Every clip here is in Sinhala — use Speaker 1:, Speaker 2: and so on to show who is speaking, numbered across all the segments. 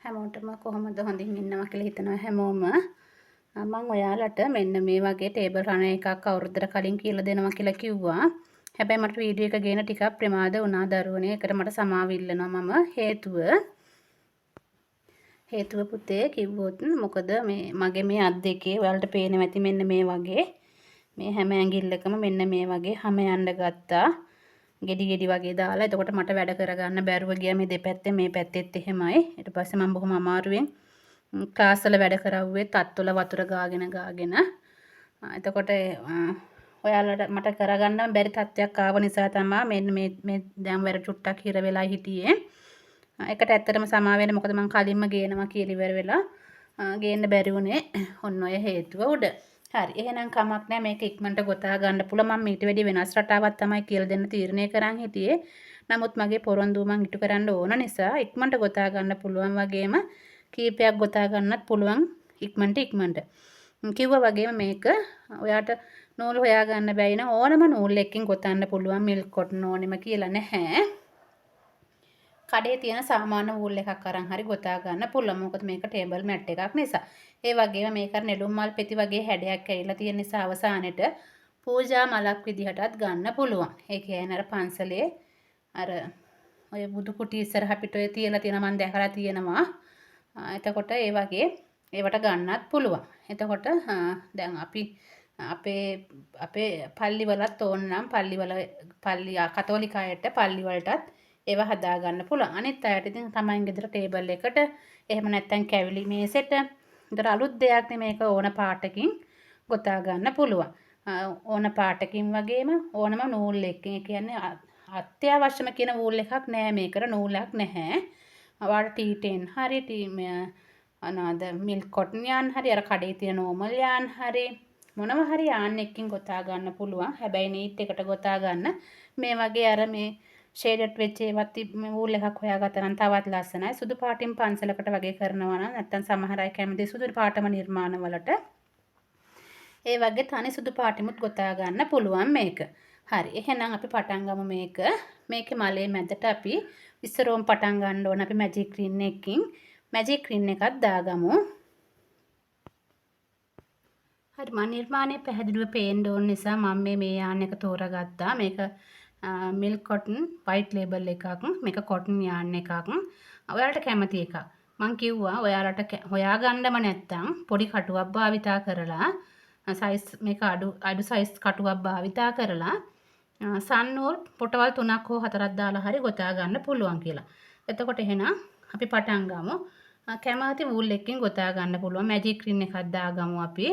Speaker 1: හැමෝටම කොහොමද හොඳින් ඉන්නවා කියලා හිතනවා හැමෝම. මම ඔයාලට මෙන්න මේ වගේ ටේබල් රන එකක් අවුරුද්දට කලින් කියලා දෙනවා කියලා කිව්වා. හැබැයි මට වීඩියෝ එක ගේන ටිකක් ප්‍රමාද වුණා දරුවනේ. ඒකට මට සමාව ඉල්ලනවා මම. හේතුව පුතේ කිව්වොත් මොකද මගේ මේ අත් දෙකේ ඔයාලට පේනවා ඇති මෙන්න මේ වගේ මේ හැම ඇඟිල්ලකම මෙන්න මේ වගේ හැම යන්න ගත්තා. ගෙඩි වගේ දාලා. එතකොට මට වැඩ කරගන්න බැරුව ගියා මේ දෙපැත්තේ මේ පැත්තෙත් එහෙමයි. ඊට පස්සේ මම බොහොම අමාරුවෙන් ක්ලාස් වල වැඩ කරවුවේ තත්වල වතුර ගාගෙන. එතකොට ඔයාලට මට කරගන්න බැරි තත්ත්වයක් ආව නිසා තමයි මේ දැන් වැර චුට්ටක් හිර වෙලා හිටියේ. ඒකට ඇත්තටම සමා වෙන්න මොකද මම කලින්ම ගේනවා කියලා ඉවර වෙලා ගේන්න බැරි වුණේ ඔන්න ඔය හේතුව උඩ. හරි එහෙනම් කමක් නැහැ මේක ඉක්මනට ගොතා ගන්න පුළුවන්. මම ඊට වැඩි වෙනස් රටාවක් තමයි කියලා දෙන්න තීරණය කරන් හිටියේ. නමුත් මගේ පොරොන්දුව මං ඉටු කරන්න ඕන නිසා ඉක්මනට ගොතා ගන්න පුළුවන් වගේම කීපයක් ගොතා ගන්නත් පුළුවන් ඉක්මනට. කිව්වා වගේම මේක ඔයාට නූල් හොයා ගන්න බැයි නම් ඕනම නූල් එකකින් ගොතන්න පුළුවන්. මිල්ක් කොටන් ඕනෙම කියලා නැහැ. කඩේ තියෙන සාමාන්‍ය වූල් එකක් අරන් හරි ගොතා ගන්න පුළුවන්. මොකද මේක ටේබල් මැට් එකක් නිසා. ඒ වගේම මේක නෙළුම් මල් පෙති වගේ හැඩයක් ඇවිල්ලා තියෙන නිසා අවසානෙට පූජා මලක් විදිහටත් ගන්න පුළුවන්. ඒ කියන්නේ අර පන්සලේ අර ඔය බුදු කුටි ඉස්සරහ පිට ඔය තියලා තියෙන මම දැකලා තියෙනවා. එතකොට ඒ වගේ ඒවට ගන්නත් පුළුවන්. එතකොට දැන් අපි අපේ පල්ලිවලත් ඕනනම් පල්ලි කතෝලික අයට පල්ලි වලටත් ඒවා හදා ගන්න පුළුවන්. අනිත් අයට ඉතින් තමයින් ගෙදර ටේබල් එකට එහෙම නැත්නම් කැවිලි මේසෙට ඒතර අලුත් දෙයක් මේක ඕන පාටකින් ගොතා ගන්න පුළුවන්. ඕන පාටකින් වගේම ඕනම නූල් එකකින්. ඒ කියන්නේ අත්‍යවශ්‍යම කියන නූල් එකක් නෑ මේකට. නූලක් නැහැ. ඔයාලට T10 හරි අනාද මිල්ක් කොටන් යාන් හරි අර කඩේ තියෙන නෝමල් යාන් හරි මොනම හරි යාන් එකකින් ගොතා ගන්න පුළුවන්. හැබැයි නීට් එකට ගොතා ගන්න මේ වගේ අර මේ ෂේඩඩ් වෙච්ච ඒවත් වූල් එකක් හොයාගත්තා නම් තවත් ලස්සනයි. සුදු පාටින් පන්සලකට වගේ කරනවා නම් නැත්තම් සමහර අය කැමති සුදු පාටම නිර්මාණ වලට ඒ වගේ තනි සුදු පාටිමුත් ගොතා ගන්න පුළුවන් මේක. හරි. එහෙනම් අපි පටන් ගමු මේක. මේකේ මලේ මැදට අපි ඉස්සරෝම් පටන් ගන්න ඕන අපි මැජික් රින් එකකින්. මැජික් රින් එකක් දාගමු. හරි මම නිර්මාණය පැහැදිලිව පේන්න ඕන නිසා මම මේ යාන් එක තෝරාගත්තා. මේක මිල්ක් කොටන් වයිට් ලේබල් එකක්. මේක කොටන් යාන් එකක්. ඔයාලට කැමති එකක්. මං කිව්වා ඔයාලට හොයාගන්නම නැත්තම් පොඩි කටුවක් භාවිතා කරලා සයිස් මේක අඩු සයිස් කටුවක් භාවිතා කරලා සන්නූල් පොටවල් 3ක් හෝ 4ක් දාලා හරි ගොතා ගන්න පුළුවන් කියලා. එතකොට එහෙනම් අපි පටන් ගමු. කැමති වූල් එකකින් ගොතා ගන්න පුළුවන්. මැජික් රින් එකක් දාගමු අපි.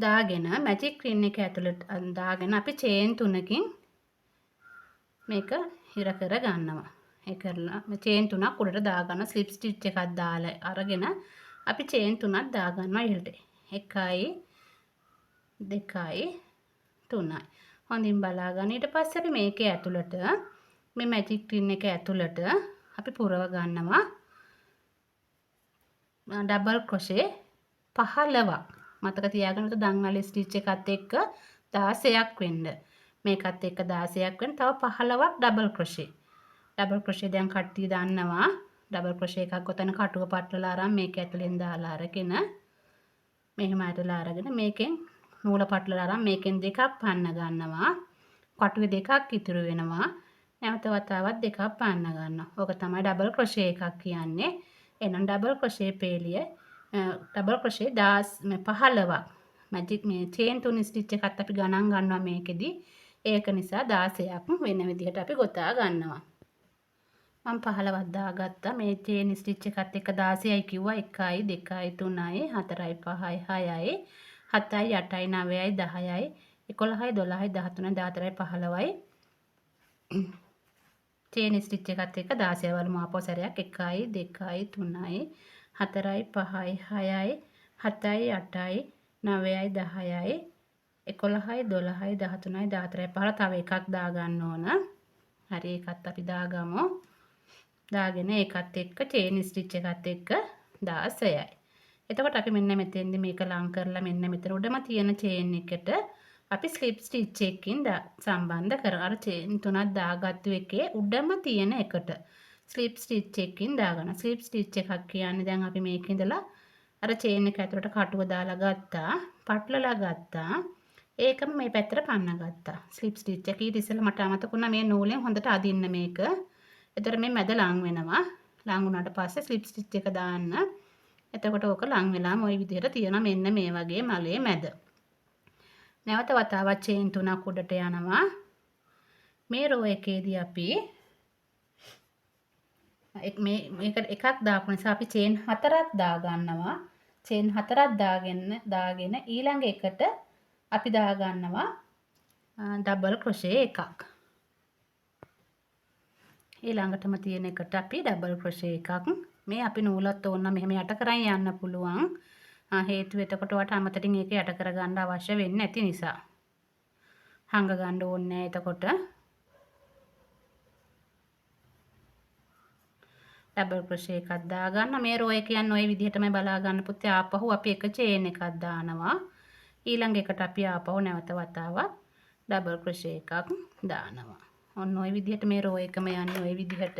Speaker 1: දාගෙන මැජික් රින් එක ඇතුළට දාගෙන අපි චේන් 3කින් මේක හිර කර ගන්නවා. ඒ කරලා චේන් 3ක් උඩට දාගන්න ස්ලිප් ස්ටිච් එකක් දාලා අරගෙන අපි චේන් 3ක් දාගන්නවා ඉහළට. 1යි 2යි 3යි. හොඳින් බලා ගන්න. ඊට පස්සේ අපි මේකේ ඇතුළට මේ මැජික් රින් එක ඇතුළට අපි පුරව ගන්නවා ඩබල් ක්‍රොෂේ 15ක්. මතක තියාගන්න දංගාලි ස්ටිච් එකත් එක්ක 16ක් වෙන්න. මේකත් එක්ක 16ක් වෙන්න. තව 15ක් ඩබල් ක්‍රොෂේ. ඩබල් ක්‍රොෂේ දැන් කට්ටිය දන්නවා. ඩබල් ක්‍රොෂේ එකක් ගොතන කටුව පටලලා අරන් මේක ඇතුලෙන් දාලා අරගෙන මෙහෙම ඇටලා අරගෙන මේකෙන් නූල පටලලා අරන් මේකෙන් දෙකක් පන්න ගන්නවා. කටුවේ දෙකක් ඉතුරු වෙනවා. නැවත වතාවක් දෙකක් පන්න ගන්නවා. ඕක තමයි ඩබල් ක්‍රොෂේ එකක් කියන්නේ. එහෙනම් ඩබල් ක්‍රොෂේ පේලිය ඩබල් ක්‍රොෂේ 15ක් මැජික් මේ චේන් 3 ස්ටිච් එකත් අපි ගණන් ගන්නවා මේකෙදි. ඒක නිසා 16ක් වෙන විදිහට අපි ගොතා ගන්නවා. මම 15ක් දාගත්තා. මේ චේන් ස්ටිච් එකත් එක්ක 16යි කිව්වා. 1යි 2යි 3යි 4යි 5යි 6යි 7යි 8යි 9යි 10යි 11යි 12යි 13යි 14යි 15යි චේන් ස්ටිච් එකත් එක්ක 16 වලම ආපහු සැරයක් 1යි 2යි 3යි 4යි 5යි 6යි 7යි 8යි 9යි 10යි 11යි 12යි 13යි 14යි 15 තව එකක් දාගන්න ඕන. හරි ඒකත් අපි දාගමු. දාගෙන ඒකත් එක්ක චේන් ස්ටිච් එකත් එක්ක 16යි. එතකොට අපි මෙන්න මෙතෙන්දි මේක ලං කරලා මෙන්න මෙතන උඩම තියෙන චේන් එකට අපි ස්ලිප් ස්ටිච් එකකින් සම්බන්ධ කරලා අර චේන් තුනක් දාගත්තු එකේ උඩම තියෙන එකට ස්ලිප් ස්ටිච් එකකින් දාගන්න. ස්ලිප් ස්ටිච් එකක් කියන්නේ දැන් අපි මේක ඉඳලා අර චේන් එක ඇතුලට කටුව දාලා ගත්තා. පටලලා ගත්තා. ඒකම මේ පැත්තට පන්න ගත්තා. ස්ලිප් ස්ටිච් එක ඊට ඉස්සෙල්ලා මට අමතක වුණා මේ නූලෙන් හොඳට අදින්න මේක. එතකොට මේ මැද ලං වෙනවා. ලං වුණාට පස්සේ ස්ලිප් ස්ටිච් එක දාන්න. එතකොට ඕක ලං වෙලාම ওই විදිහට තියෙනවා මෙන්න මේ වගේ මලේ මැද. නැවත වතාවක් චේන් 3ක් උඩට යනවා. මේ රෝ එකේදී අපි මේක එකක් දාපු නිසා අපි චේන් 4ක් දා ගන්නවා. චේන් 4ක් දාගෙන ඊළඟ එකට අපි දා ගන්නවා ඩබල් ක්‍රොෂේ එකක්. ඊළඟටම තියෙන එකට අපි ඩබල් ක්‍රොෂේ එකක්. මේ අපි නූලත් ඕන මෙහෙම යට කරන් යන්න පුළුවන්. හේතුව එතකොට වට අමතරින් ඒක යට කරගන්න අවශ්‍ය වෙන්නේ නැති නිසා. හංග ගන්න ඕනේ නැහැ එතකොට. ඩබල් ක්‍රොෂේ එකක් දාගන්න. මේ රෝ එක කියන්නේ ওই විදිහටම බලා ගන්න පුතේ. ආපහු අපි එක චේන් එකක් දානවා. ඊළඟ එකට අපි ආපහු නැවත වතාවක් ඩබල් ක්‍රොෂේ එකක් දානවා. ඔන්න ওই විදිහට මේ රෝ එකම යන්නේ ওই විදිහට.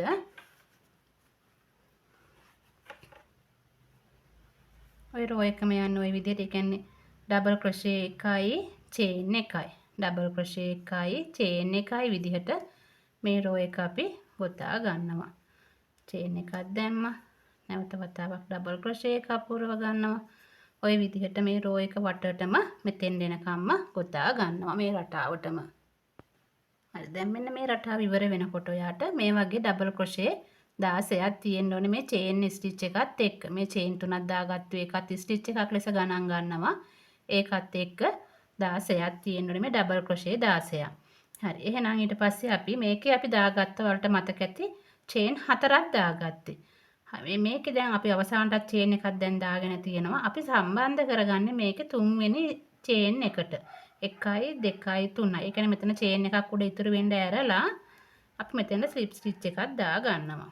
Speaker 1: ওই රෝ එකම යන්නේ ওই විදිහට. ඒ කියන්නේ ඩබල් ක්‍රොෂේ එකයි චේන් එකයි. ඩබල් ක්‍රොෂේ එකයි චේන් එකයි විදිහට මේ රෝ එක අපි ගොතා ගන්නවා. චේන් එකක් දැම්මා. නැවත වතාවක් ඩබල් ක්‍රොෂේ එකක් පුරව ගන්නවා. ওই විදිහට මේ රෝ එක වටටම මෙතෙන් දෙනකම්ම ගොතා ගන්නවා මේ රටාවටම. හරි දැන් මෙන්න මේ රටාව ඉවර වෙනකොට ඔයාට මේ වගේ ඩබල් ක්‍රොෂේ 16ක් තියෙන්න ඕනේ මේ චේන් ස්ටිච් එකත් එක්ක. මේ චේන් 3ක් දාගත්තු එකත් ස්ටිච් එකක් ලෙස ගණන් ගන්නවා. ඒකත් එක්ක 16ක් තියෙන්න ඕනේ මේ ඩබල් ක්‍රොෂේ 16ක්. හරි එහෙනම් ඊට පස්සේ අපි මේකේ අපි දාගත්ත වලට මතක ඇති චේන් 4ක් දාගත්තේ. හරි මේකේ දැන් අපි අවසානටත් චේන් එකක් දැන් දාගෙන තියෙනවා. අපි සම්බන්ධ කරගන්නේ මේකේ තුන්වෙනි චේන් එකට. 1යි 2යි 3යි. ඒ කියන්නේ මෙතන චේන් එකක් උඩ ඉතුරු වෙන්න ඇරලා අපි මෙතන ස්ලිප් ස්ටිච් එකක් දා ගන්නවා.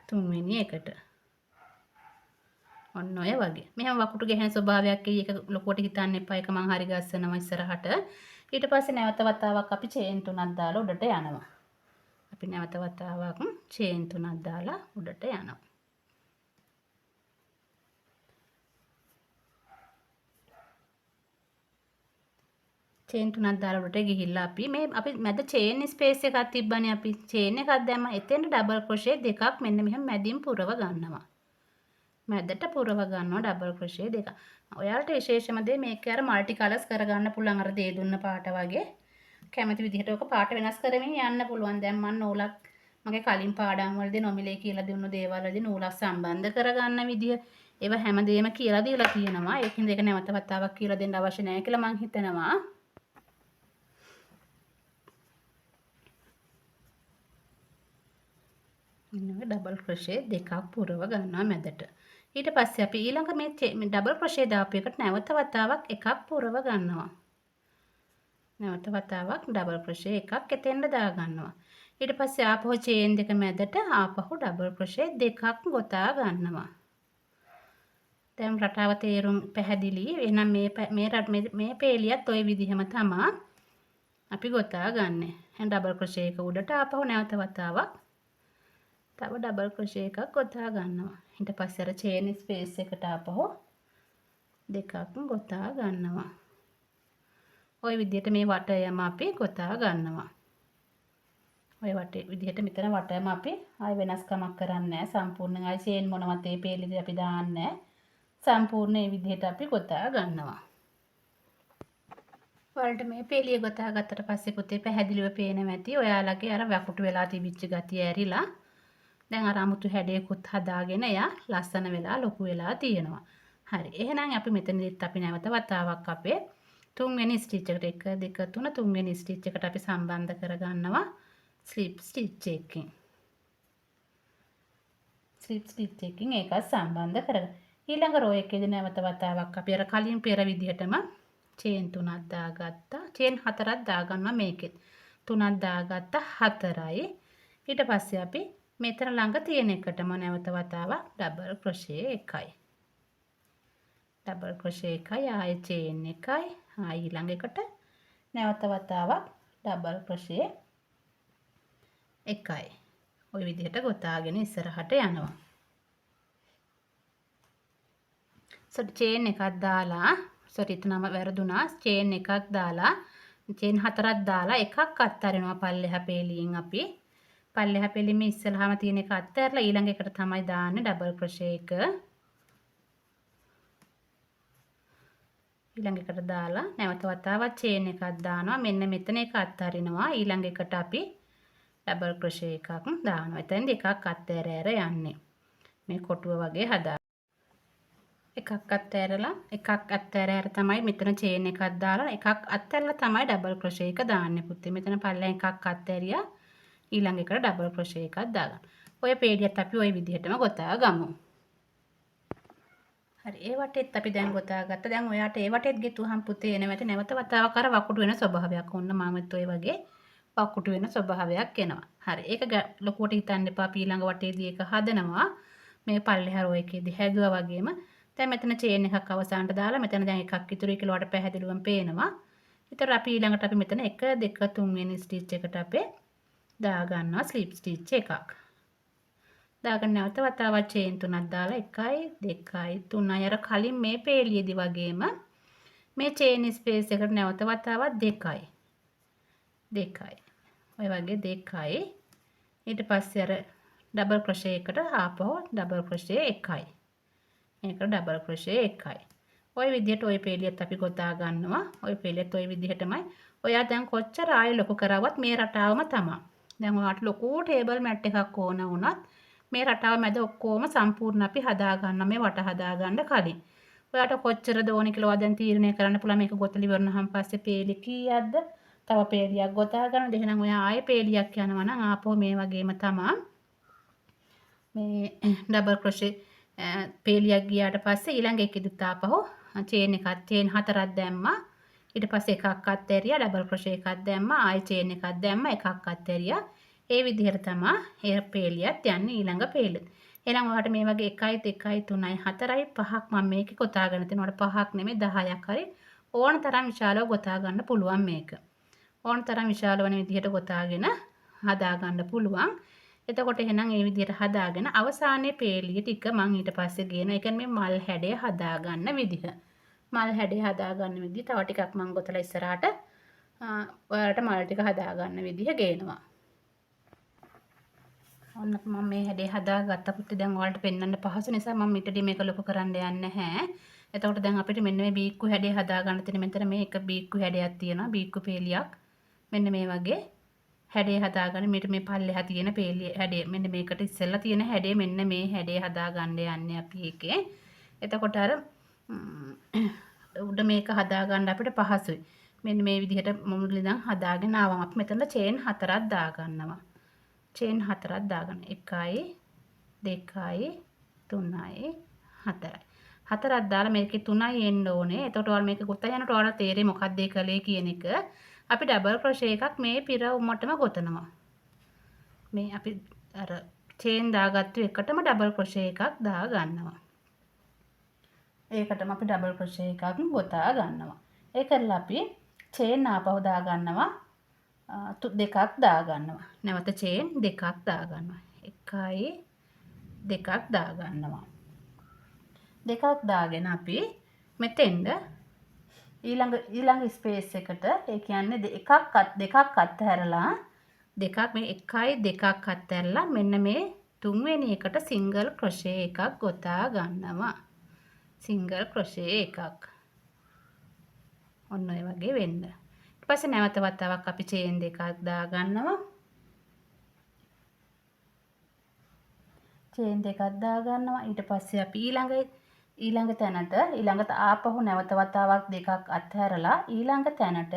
Speaker 1: තුන්වෙනි එකට. ඔන්න ඔය වගේ. මෙහෙම වකුටු ගැහෙන ස්වභාවයක් එයි. ඒක ලොකුවට හිතන්න එපා. ඒක මං හරි ගස්සනවා ඉස්සරහට. ඊට පස්සේ නැවත වතාවක් අපි චේන් 3ක් දාලා උඩට යනවා. අපි නැවත වතාවක් චේන් 3ක් දාලා උඩට යනවා. චේන් 3ක් දාලා උඩට ගිහිල්ලා අපි මැද චේන් ස්පේස් එකක් තිබ්බනේ අපි චේන් එකක් දැම්ම එතෙන් ඩබල් ක්‍රොෂේ දෙකක් මෙන්න මෙහෙම මැදින් පුරව ගන්නවා. මැදට පුරව ගන්නවා ඩබල් ක්‍රොෂේ දෙකක්. ඔයාලට විශේෂම දේ මේක අර মালටි කලර්ස් කරගන්න පුළුවන් අර දේ දුන්න පාට වගේ. කැමති විදිහට ඔක පාට වෙනස් කරමින් යන්න පුළුවන්. දැන් මම නූලක් මගේ කලින් පාඩම් වලදී නොමිලේ කියලා දුන්නු දේවල් වලදී නූලක් සම්බන්ධ කරගන්න විදිය ඒව හැමදේම කියලා දීලා තියෙනවා. ඒකින්ද ඒක නැවත වතාවක් කියලා දෙන්න අවශ්‍ය නැහැ කියලා මම හිතනවා. ඩබල් ක්‍රොෂේ දෙකක් පුරව ගන්නවා මැදට. ඊට පස්සේ අපි ඊළඟ මේ ඩබල් ක්‍රොෂේ දාපු එකට නැවත වතාවක් එකක් පුරව ගන්නවා. නැවත වතාවක් ඩබල් ක්‍රොෂේ එකක් එතෙන්ට දා ගන්නවා. ඊට පස්සේ ආපහු චේන් දෙක මැදට ආපහු ඩබල් ක්‍රොෂේ දෙකක් ගොතා ගන්නවා. දැන් රටාව තේරුම් පැහැදිලි. එහෙනම් මේ පේලියත් ওই විදිහම තමයි අපි ගොතා ගන්නෙ. එහෙනම් ඩබල් ක්‍රොෂේ එක උඩට ආපහු නැවත වතාවක් තව ඩබල් ක්‍රොෂේ එකක් ගොතා ගන්නවා. ඊට පස්සේ අර චේන් ස්පේස් එකට ආපහු දෙකක් ගොතා ගන්නවා. ওই විදිහට මේ වටයම අපි ගොතා ගන්නවා. ওই වටේ විදිහට මෙතන වටයම අපි ආය වෙනස්කමක් කරන්නේ නැහැ. සම්පූර්ණයෙන් ආය චේන් මොනවත් ඒ පේලිදී අපි දාන්නේ නැහැ. සම්පූර්ණ මේ විදිහට අපි ගොතා ගන්නවා. ඔයාලට මේ පේලිය ගොතා ගත්තට පස්සේ පුතේ පැහැදිලිව පේනවා ඇති. ඔයාලගේ අර වකුටු වෙලා තිබිච්ච ගතිය ඇරිලා දැන් අර අමුතු හැඩයකුත් හදාගෙන එයා ලස්සන වෙලා ලොකු වෙලා තියෙනවා. හරි. එහෙනම් අපි මෙතනදිත් අපි නැවත වතාවක් අපේ තුන්වෙනි ස්ටිච් එකට 1 2 3 තුන්වෙනි ස්ටිච් එකට අපි සම්බන්ධ කරගන්නවා ස්ලිප් ස්ටිච් එකකින්. ස්ලිප් ස්ටිච් එකකින් ඒක සම්බන්ධ කරගන්න. ඊළඟ රෝ එකේදී නැවත වතාවක් අපි අර කලින් පෙර විදිහටම චේන් 3ක් දාගත්තා. චේන් 4ක් දාගන්නවා මේකෙත්. 3ක් දාගත්තා 4යි. ඊට පස්සේ අපි මෙතන ළඟ තියෙන එකටම නැවත වතාවක් ඩබල් ක්‍රොෂේ එකයි. ඩබල් ක්‍රොෂේ එකයි ආයෙ චේන් එකයි. ආයෙ ඊළඟ එකට නැවත වතාවක් ඩබල් ක්‍රොෂේ 1යි. ওই විදිහට ගොතාගෙන ඉස්සරහට යනවා. චේන් එකක් දාලා එතනම වැරදුනා. චේන් එකක් දාලා චේන් 4ක් දාලා එකක් අත්හරිනවා පල්ලෙහා පේලියෙන් අපි. පල්ලෙහා පේලියෙන් ඉස්සරහම තියෙන එක අත්හැරලා ඊළඟ එකට තමයි දාන්නේ ඩබල් ක්‍රොෂේ එක. ඊළඟ එකට දාලා නැවත වතාවක් චේන් එකක් දානවා. මෙන්න මෙතන එක අත්හරිනවා. ඊළඟ එකට අපි ඩබල් ක්‍රොෂේ එකක් දානවා. එතෙන්ද එකක් අත්හැර යන්නේ. මේ කොටුව වගේ හදා එකක් අත්හැරලා තමයි මෙතන චේන් එකක් දාලා එකක් අත්හැරලා තමයි ඩබල් ක්‍රොෂේ එක දාන්නේ පුතේ. මෙතන පල්ලෙන් එකක් අත්හැරියා. ඊළඟ එකට ඩබල් ක්‍රොෂේ එකක් දාගන්න. ඔය පේලියත් අපි ওই විදිහටම ගොතා ගමු. හරි ඒ වටේත් අපි දැන් ගොතාගත්තා. දැන් ඔයාට ඒ වටේත් ගෙතුවහම පුතේ එනවට නැවත වතාවක් අර වකුටු වෙන ස්වභාවයක්. ඔන්න මමත් ඔය වගේ වකුටු වෙන ස්වභාවයක් එනවා. හරි ඒක ලොකුවට හිතන්න එපා. ඊළඟ වටේදී ඒක හදනවා. මේ පල්ලෙහා රෝ එකේදී හැදුවා වගේම දැන් මෙතන චේන් එකක් අවසානට දාලා මෙතන දැන් එකක් ඉතුරුයි කියලා ඔයාලට පැහැදිලිවම පේනවා. ඊතර අපි ඊළඟට අපි මෙතන 1 2 3 වෙනි ස්ටිච් එකට අපේ දා ගන්නවා ස්ලිප් ස්ටිච් එකක්. දාගෙන නැවත වතාවක් චේන් 3ක් දාලා 1 2 3 අර කලින් මේ පේලියේදී වගේම මේ චේන් ස්පේස් එකට නැවත වතාවක් 2යි. ඔය වගේ 2යි. ඊට පස්සේ අර ඩබල් ක්‍රොෂේ එකට ආපහු ඩබල් ක්‍රොෂේ 1යි. මේකට ඩබල් ක්‍රොෂේ 1යි. ওই විදිහට ওই පේලියත් අපි ගොතා ගන්නවා. ওই පේලියත් ওই විදිහටමයි. ඔයා දැන් කොච්චර ආයෙ ලොකු කරවවත් මේ රටාවම තමයි. දැන් ඔයාට ලොකු ටේබල් මැට් එකක් ඕන වුණත් මේ රටාව මැද ඔක්කොම සම්පූර්ණ අපි හදා ගන්න මේ වට හදා ගන්න කලින්. ඔයාට කොච්චරද ඕනි කියලා ඔයා දැන් තීරණය කරන්න පුළුවන් මේක ගොතලි වරනහම පස්සේ පේලි කීයක්ද? තව පේලියක් ගොතා ගන්න. එහෙනම් ඔයා ආයෙ පේලියක් යනවා නම් ආපහු මේ වගේම තමයි. මේ ඩබල් ක්‍රොෂේ පේලියක් ගියාට පස්සේ ඊළඟ එකෙදිත් ආපහු චේන් 4ක් දැම්මා. ඊට පස්සේ එකක් අත්හැරියා ඩබල් ක්‍රොෂේ එකක් දැම්මා. ආයෙ චේන් එකක් දැම්මා එකක් අත්හැරියා. ඒ විදිහට තමයි ඒ පේලියත් යන්නේ ඊළඟ පේලිය. එහෙනම් ඔයාලට මේ වගේ 1යි 2යි 3යි 4යි 5ක් මම මේකේ ගොතාගෙන තියෙනවා. 5ක් නෙමෙයි 10ක් හරි ඕන තරම් විශාලව ගොතා ගන්න පුළුවන් මේක. ඕන තරම් විශාල වෙන විදිහට ගොතාගෙන හදා ගන්න පුළුවන්. එතකොට එහෙනම් මේ විදිහට හදාගෙන අවසානයේ පේලිය ටික මම ඊට පස්සේ ගේන. ඒ කියන්නේ මේ මල් හැඩය හදා ගන්න විදිහ. මල් හැඩය හදා ගන්න විදිහ තව ටිකක් මම ගොතලා ඉස්සරහට ඔයාලට මල් ටික හදා ගන්න විදිහ ගේනවා. ඔන්න මම මේ හැඩේ හදාගත්ත පුතේ දැන් ඔයාලට පෙන්වන්න පහසු නිසා මම ඊටදී මේක ලොකු කරන්න යන්නේ නැහැ. එතකොට දැන් අපිට මෙන්න මේ බීක්කු හැඩේ හදා ගන්න තියෙන මෙතන මේ එක බීක්කු හැඩයක් තියෙනවා බීක්කු පේලියක්. මෙන්න මේ වගේ හැඩේ හදාගන්න මේ පල්ලෙහා තියෙන පේලිය හැඩේ මෙන්න මේකට ඉස්සෙල්ලා තියෙන හැඩේ මෙන්න මේ හැඩේ හදාගන්න යන්නේ අපි එකේ. එතකොට අර උඩ මේක හදාගන්න අපිට පහසුයි. මෙන්න මේ විදිහට මුලින් ඉඳන් හදාගෙන ආවම අපි මෙතන චේන් 4ක් දාගන්නවා. චේන් 4ක් දාගන්න. 1යි 2යි 3යි 4යි. 4ක් දාලා මේකේ 3යි එන්න ඕනේ. එතකොට ඔයාලා මේක ගොතා යනකොට ඔයාලා තේරෙයි මොකක්ද ඒ කලේ කියන එක. අපි ඩබල් ක්‍රොෂේ එකක් මේ පිර උමටම ගොතනවා. මේ අපි අර චේන් දාගත්තු එකටම ඩබල් ක්‍රොෂේ එකක් දා ගන්නවා. ඒකටම අපි ඩබල් ක්‍රොෂේ එකක් ගොතා ගන්නවා. ඒ කරලා අපි චේන් ආපහු දා ගන්නවා. දෙකක් දා ගන්නවා. නැවත චේන් දෙකක් දා ගන්නවා. 1යි 2ක් දා ගන්නවා. දෙකක් දාගෙන අපි මෙතෙන්ද ඊළඟ ස්පේස් එකට ඒ කියන්නේ දෙකක් අත්හැරලා දෙකක් මේ 1යි 2ක් අත්හැරලා මෙන්න මේ තුන්වෙනි එකට සිංගල් ක්‍රොෂේ එකක් ගොතා ගන්නවා. සිංගල් ක්‍රොෂේ එකක්. ඔන්න ඔය වගේ වෙන්න. ඊට පස්සේ නැවත වතාවක් අපි චේන් දෙකක් දා ගන්නවා. චේන් දෙකක් දා ගන්නවා. ඊට පස්සේ අපි ඊළඟ තැනට ආපහු නැවත වතාවක් දෙකක් අත්හැරලා ඊළඟ තැනට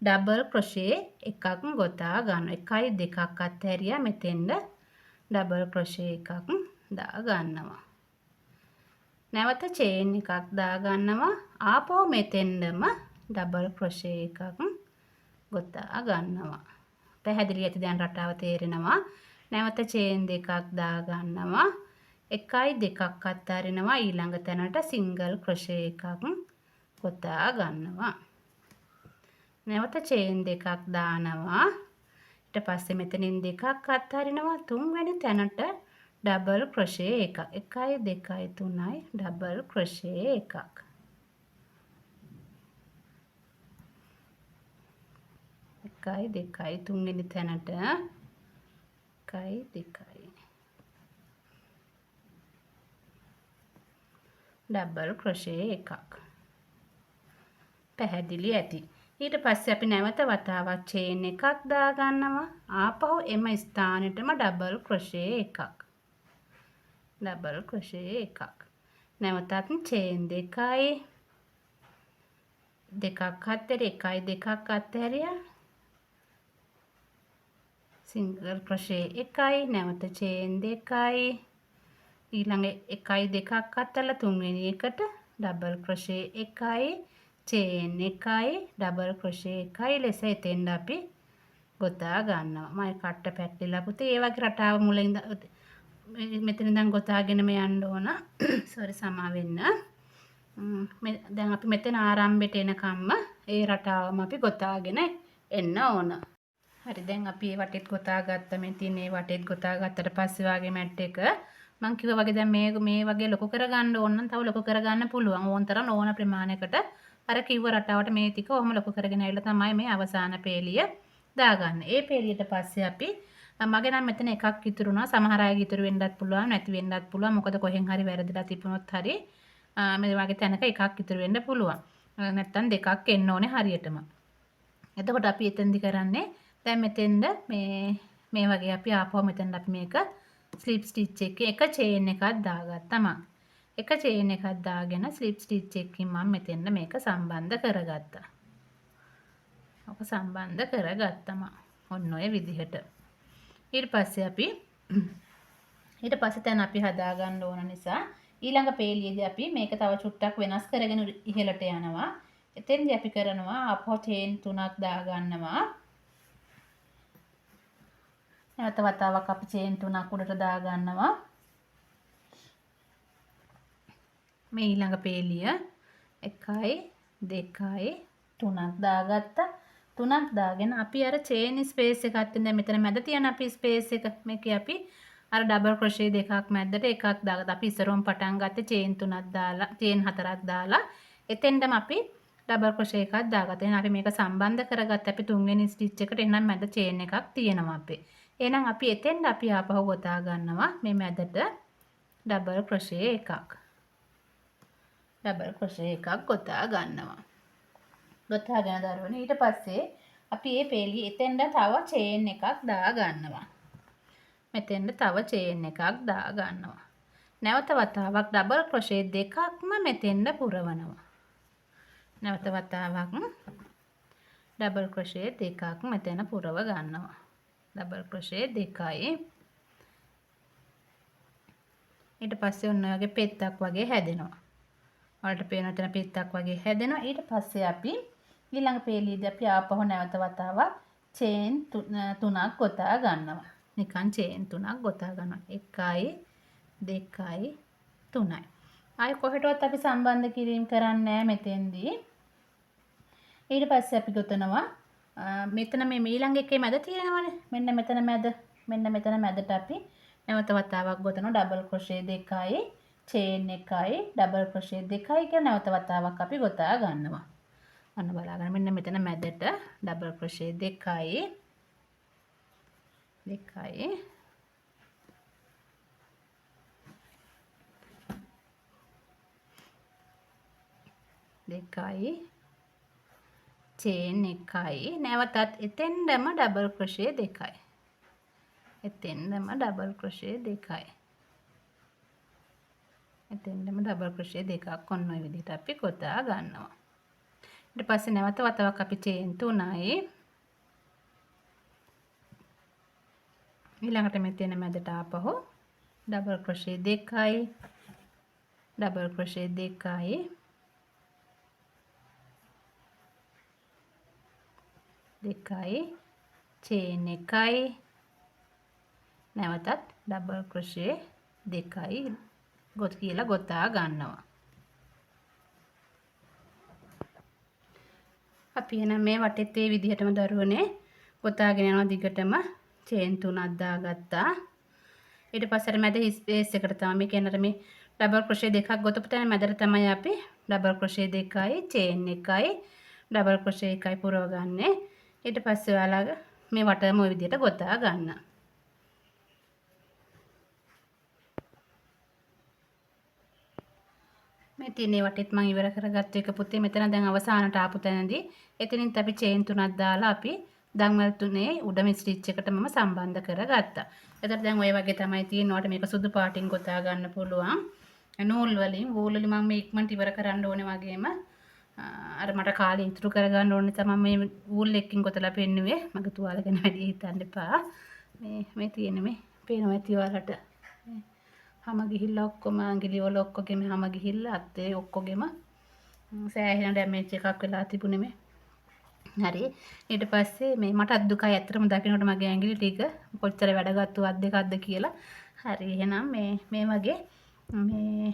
Speaker 1: ඩබල් ක්‍රොෂේ එකක් ගොතා ගන්නවා. 1යි 2ක් අත්හැරියා මෙතෙන්ද ඩබල් ක්‍රොෂේ එකක් දා ගන්නවා. නැවත චේන් එකක් දා ගන්නවා. ආපහු මෙතෙන්දම ඩබල් ක්‍රොෂේ එකක් ගොතා ගන්නවා. පැහැදිලි ඇති දැන් රටාව තේරෙනවා. නැවත චේන් දෙකක් දා ගන්නවා. 1යි 2ක් අත්හරිනවා ඊළඟ තැනට සිංගල් ක්‍රොෂේ එකක් ගොතා ගන්නවා. නැවත චේන් දෙකක් දානවා. ඊට පස්සේ මෙතනින් දෙකක් අත්හරිනවා තුන්වෙනි තැනට ඩබල් ක්‍රොෂේ එකක් 1 2 3යි ඩබල් ක්‍රොෂේ එකක් 1 2 තුන්වෙනි තැනට 1 2 ඩබල් ක්‍රොෂේ එකක් පැහැදිලි ඇති. ඊට පස්සේ අපි නැවත වතාවක් චේන් එකක් දාගන්නවා. ආපහු එම ස්ථානෙටම ඩබල් ක්‍රොෂේ එකක්. ඩබල් ක්‍රොෂේ එකක්. නැවතත් චේන් දෙකයි. දෙකක් අතර එකයි දෙකක් අතහැරියා. සිංගල් ක්‍රොෂේ එකයි නැවත චේන් දෙකයි. ඊළඟ එකයි දෙකක් අතරලා තුන්වෙනි එකට ඩබල් ක්‍රොෂේ එකයි. චේන් එකයි ඩබල් ක්‍රොෂේ එකයි ලෙස එතෙන්ද අපි ගොතා ගන්නවා. මම කට්ට පැටලිලා පුතේ ඒ වගේ රටාව මුලින් මෙතන ඉඳන් ගොතාගෙනම යන්න ඕන. සෝරි සමා වෙන්න. දැන් අපි මෙතන ආරම්භයට එනකම්ම ඒ රටාවම අපි ගොතාගෙන එන්න ඕන. හරි දැන් අපි මේ වටේත් ගොතා ගත්තා. මේ තියෙන මේ වටේත් ගොතා ගත්තට පස්සේ වාගේ මැට් එක මම කිව්වා වගේ දැන් මේ වගේ ලොකු කරගන්න ඕන නම් තව ලොකු කරගන්න පුළුවන්. ඕන තරම් ඕන ප්‍රමාණයකට අර කිව්ව රටාවට මේ ටික ඔහොම ලොකු කරගෙන ඇවිල්ලා තමයි මේ අවසාන පේලිය දාගන්නේ. ඒ පේලියට පස්සේ අපි මගේ නම් මෙතන එකක් ඉතුරු වුණා. සමහර අයගේ ඉතුරු වෙන්නත් පුළුවන් නැති වෙන්නත් පුළුවන්. මොකද කොහෙන් හරි වැරදිලා තිබුණොත් හරි මේ වගේ තැනක එකක් ඉතුරු වෙන්න පුළුවන්. නැත්තම් දෙකක් එන්න ඕනේ හරියටම. එතකොට අපි එතෙන්දි කරන්නේ දැන් මෙතෙන්ද මේ වගේ අපි ආපහු මෙතෙන්ද අපි මේක ස්ලිප් ස්ටිච් එකේ එක චේන් එකක් දාගත්තා මම. එක චේන් එකක් දාගෙන ස්ලිප් ස්ටිච් එකකින් මම මෙතෙන්ද මේක සම්බන්ධ කරගත්තා. ඔක සම්බන්ධ කරගත්තා මම. ඔන්න ඔය විදිහට. ඊට පස්සේ දැන් අපි හදා ගන්න ඕන නිසා ඊළඟ පේලියේදී අපි මේක තව චුට්ටක් වෙනස් කරගෙන ඉහළට යනවා. එතෙන්දී අපි කරනවා අපෝ චේන් 3ක් දා ගන්නවා. නැවත වතාවක් අපි චේන් 3ක් උඩට දා ගන්නවා. මේ ඊළඟ පේලිය 1යි 2යි 3ක් දාගත්තා. 3ක් දාගෙන අපි අර චේන් ස්පේස් එකක් තියෙන මෙතන මැද තියෙන අපි ස්පේස් එක මේකේ අපි අර ඩබල් ක්‍රොෂේ දෙකක් මැද්දට එකක් දාගත්තා. අපි ඉස්සරොම් පටන් ගත්තේ චේන් 3ක් දාලා චේන් 4ක් දාලා එතෙන්දම අපි ඩබල් ක්‍රොෂේ එකක් දාගත්තා. එහෙනම් අපි මේක සම්බන්ධ කරගත්ත අපි තුන්වෙනි ස්ටිච් එකට එහෙනම් මැද චේන් එකක් තියෙනවා අපේ. එහෙනම් අපි එතෙන්ද අපි ආපහු ගොතා ගන්නවා මේ මැදට ඩබල් ක්‍රොෂේ එකක්. ඩබල් ක්‍රොෂේ එකක් ගොතා ගන්නවා. ගොතාගෙන දරුවනේ ඊට පස්සේ අපි මේ පේලිය එතෙන්ද තව චේන් එකක් දා ගන්නවා. මෙතෙන්ද තව චේන් එකක් දා ගන්නවා. නැවත වතාවක් ඩබල් ක්‍රොෂේ දෙකක්ම මෙතෙන්ද පුරවනවා. නැවත වතාවක් ඩබල් ක්‍රොෂේ දෙකක් මෙතන පුරව ගන්නවා. ඩබල් ක්‍රොෂේ දෙකයි. ඊට පස්සේ ඔන්න ඔය වගේ පෙත්තක් වගේ හැදෙනවා. ඔයාලට පේන තැන පෙත්තක් වගේ හැදෙනවා. ඊට පස්සේ අපි ඊළඟ පේලියේදී අපි ආපහු නැවත වතාවක් චේන් 3ක් ගොතා ගන්නවා. නිකන් චේන් 3ක් ගොතා ගන්නවා. 1යි 2යි 3යි. ආයෙ කොහෙටවත් අපි සම්බන්ධ කිරීම කරන්නේ නැහැ මෙතෙන්දී. ඊට පස්සේ අපි ගොතනවා මෙතන මේ ඊළඟ එකේ මැද තියෙනවනේ. මෙන්න මෙතන මැද. මෙන්න මෙතන මැදට අපි නැවත වතාවක් ගොතනවා ඩබල් ක්‍රොෂේ දෙකයි චේන් එකයි ඩබල් ක්‍රොෂේ දෙකයි කියලා නැවත වතාවක් අපි ගොතා ගන්නවා. අන්න බලාගන්න මෙන්න මෙතන මැදට ඩබල් ක්‍රොෂේ දෙකයි චේන් එකයි නැවතත් එතෙන්දම ඩබල් ක්‍රොෂේ දෙකයි. එතෙන්දම ඩබල් ක්‍රොෂේ දෙකයි. එතෙන්දම ඩබල් ක්‍රොෂේ දෙකක් ඔන්න ඔය විදිහට අපි ගොතා ගන්නවා. ඊට පස්සේ නැවත වතාවක් අපි චේන් 3යි ඊළඟට මෙතන මැදට ආපහු ඩබල් ක්‍රොෂේ දෙකයි ඩබල් ක්‍රොෂේ දෙකයි චේන් එකයි නැවතත් ඩබල් ක්‍රොෂේ දෙකයි කියලා ගොතා ගන්නවා. අපි එහෙනම් මේ වටෙත් මේ විදිහටම දරුවනේ ගොතාගෙන යනවා දිගටම චේන් 3ක් දාගත්තා. ඊට පස්සේ මැද ස්පේස් එකට තමයි මේ කියන්නේ මේ ඩබල් ක්‍රොෂේ දෙකක් ගොතපු තැන මැදට තමයි අපි ඩබල් ක්‍රොෂේ දෙකයි චේන් එකයි ඩබල් ක්‍රොෂේ එකයි පුරව ගන්නෙ. ඊට පස්සේ ඔයාලා මේ වටම ওই විදිහට ගොතා ගන්න. මේ තියනේ වටෙත් මම ඉවර කරගත්ත එක පුතේ. මෙතන දැන් අවසානට ආපු තැනදී එතනින් අපි චේන් 3ක් දාලා අපි දම්වැල් තුනේ උඩම ස්ටිච් එකට මම සම්බන්ධ කරගත්තා. එතකොට දැන් ඔය වගේ තමයි තියෙනවට මේක සුදු පාටින් ගොතා ගන්න පුළුවන්. නූල් වලින් මම මේ ඉක්මනට ඉවර කරන්න ඕනේ වගේම අර මට කාලේ ඉතුරු කරගන්න ඕනේ තමයි මේ වූල් එකකින් ගොතලා පෙන්නුවේ. මගේ තුවාල ගැන වැඩි හිතන්න එපා. මේ තියෙන්නේ මේ පේනවා ඇති ඔයාලට. හැම ගිහිල්ලා ඔක්කොම ඇඟිලි වල ඔක්කොගෙම හැම ගිහිල්ලා අත්තේ ඔක්කොගෙම සෑහෙන ඩැමේජ් එකක් වෙලා තිබුණේ මේ. හරි. ඊට පස්සේ මේ මටත් දුකයි ඇත්තටම දකින්නකොට මගේ ඇඟිලි ටික කොච්චර වැඩ ගත්තොත් දෙකක්ද කියලා. හරි. එහෙනම් මේ වගේ මේ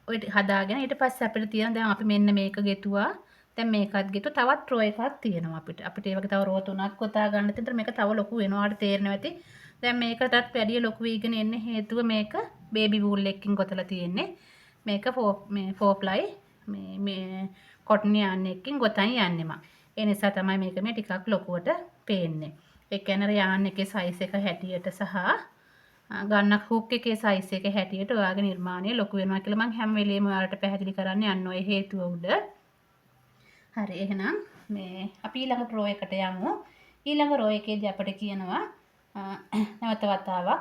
Speaker 1: ඔය හදාගෙන ඊට පස්සේ අපිට තියෙන දැන් අපි මෙන්න මේක ගෙතුවා. දැන් මේකත් ගෙතු තවත් රෝ එකක් තියෙනවා අපිට. අපිට ඒ වගේ තව රෝ 3ක් ගොතා ගන්න තියෙනවා. මේක තව ලොකු වෙනවා. ඔයාලට තේරෙනවා ඇති. දැන් මේකටත් වැඩිය ලොකු වීගෙන එන්නේ හේතුව මේක බේබි වූල් එකකින් ගොතලා තියෙන්නේ. මේක 4 ply මේ කොටන් යාන් එකකින් ගොතන් යන්නේ මම. ඒ නිසා තමයි මේක මේ ටිකක් ලොකුවට පේන්නේ. ඒ කියන්නේ යාන් එකේ සයිස් එක හැටියට සහ ගන්න හුක් එකේ සයිස් එක හැටියට ඔයාගේ නිර්මාණය ලොකු වෙනවා කියලා මම හැම වෙලේම ඔයාලට පැහැදිලි කරන්න යන්න ඔය හේතුව උඩ. හරි එහෙනම් මේ අපි ඊළඟ රෝ එකට යමු. ඊළඟ රෝ එකේදී අපිට කියනවා නැවත වතාවක්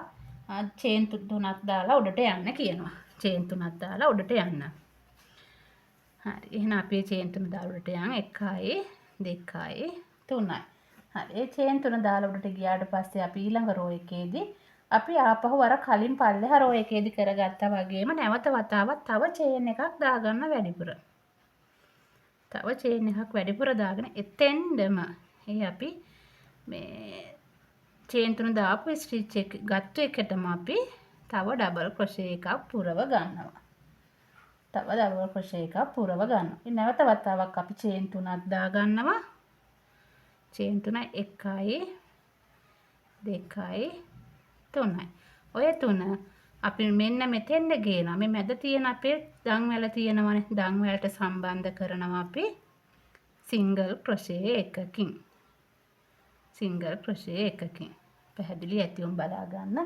Speaker 1: චේන් 3ක් දාලා උඩට යන්න කියනවා. චේන් 3ක් දාලා උඩට යන්න. හරි එහෙනම් අපි චේන් 3 දාලා උඩට යන් 1යි 2යි 3යි. හරි ඒ චේන් 3 දාලා උඩට ගියාට පස්සේ අපි ඊළඟ රෝ එකේදී අපි ආපහු අර කලින් පල්ලෙහා රෝ එකේදී කරගත්තා වගේම නැවත වතාවක් තව චේන් එකක් දාගන්න වැඩිපුර. තව චේන් එකක් වැඩිපුර දාගෙන එතෙන්දම අපි මේ චේන් 3 දාපු ස්ටිච් එක ගත්ත එකටම අපි තව ඩබල් ක්‍රොෂේ එකක් පුරව ගන්නවා. තව ඩබල් ක්‍රොෂේ එකක් පුරව ගන්නවා. ඉතින් නැවත වතාවක් අපි චේන් 3ක් දා ගන්නවා. චේන් 3 1යි 2යි 3යි. ඔය තුන අපි මෙන්න මෙතෙන්ද ගේනවා. මේ මැද තියෙන අපේ දම්වැල තියෙනවනේ. දම්වැලට සම්බන්ධ කරනවා අපි සිංගල් ක්‍රොෂේ එකකින්. සිංගල් ක්‍රොෂේ එකකින්. පැහැදිලි ඇතිවම බලා ගන්න.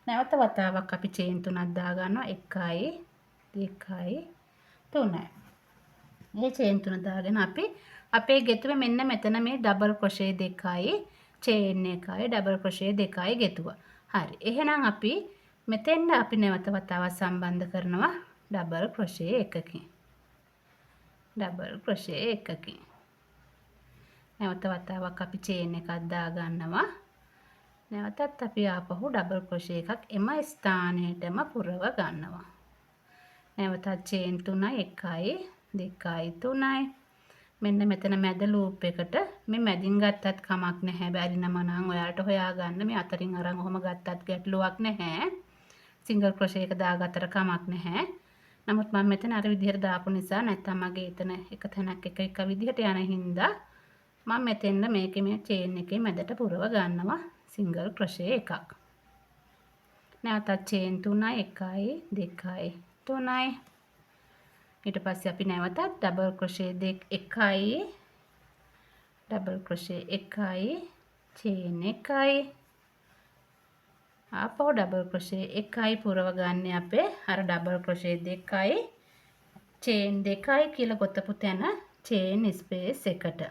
Speaker 1: නැවත වතාවක් අපි චේන් 3ක් දා ගන්නවා. 1යි 2යි 3යි. මේ චේන් 3 දාගෙන අපි අපේ ගෙතුවේ මෙන්න මෙතන මේ ඩබල් ක්‍රොෂේ දෙකයි චේන් එකයි ඩබල් ක්‍රොෂේ දෙකයි ගෙතුවා. හරි. එහෙනම් අපි මෙතෙන්ද අපි නැවත වතාවක් සම්බන්ධ කරනවා ඩබල් ක්‍රොෂේ එකකින්. ඩබල් ක්‍රොෂේ එකකින්. නැවත වතාවක් අපි චේන් එකක් දා ගන්නවා. නැවතත් අපි ආපහු ඩබල් ක්‍රොෂේ එකක් එම ස්ථානයටම පුරව ගන්නවා. නැවතත් චේන් 3 1යි 2යි 3යි. මෙන්න මෙතන මැද ලූප් එකට මේ මැදින් ගත්තත් කමක් නැහැ. බැරිනම නම් ඔයාලට හොයාගන්න. මේ අතරින් අරන් ඔහොම ගත්තත් ගැටලුවක් නැහැ. සිංගල් ක්‍රොෂේ එක දාගත්තට කමක් නැහැ. නමුත් මම මෙතන අර විදිහට දාපු නිසා නැත්තම් මගේ එතන එක තැනක් එක විදිහට යන හින්දා මම මෙතෙන්ද මේකේ මේ චේන් එකේ මැදට පුරව ගන්නවා සිංගල් ක්‍රොෂේ එකක්. නැවතත් චේන් 3 1යි 2යි 3යි. ඊට පස්සේ අපි නැවතත් ඩබල් ක්‍රොෂේ එකයි ඩබල් ක්‍රොෂේ එකයි චේන් එකයි ආපහු ඩබල් ක්‍රොෂේ එකයි පුරව ගන්න අපේ අර ඩබල් ක්‍රොෂේ දෙකයි චේන් දෙකයි කියලා ගොතපු තැන චේන් ස්පේස් එකට.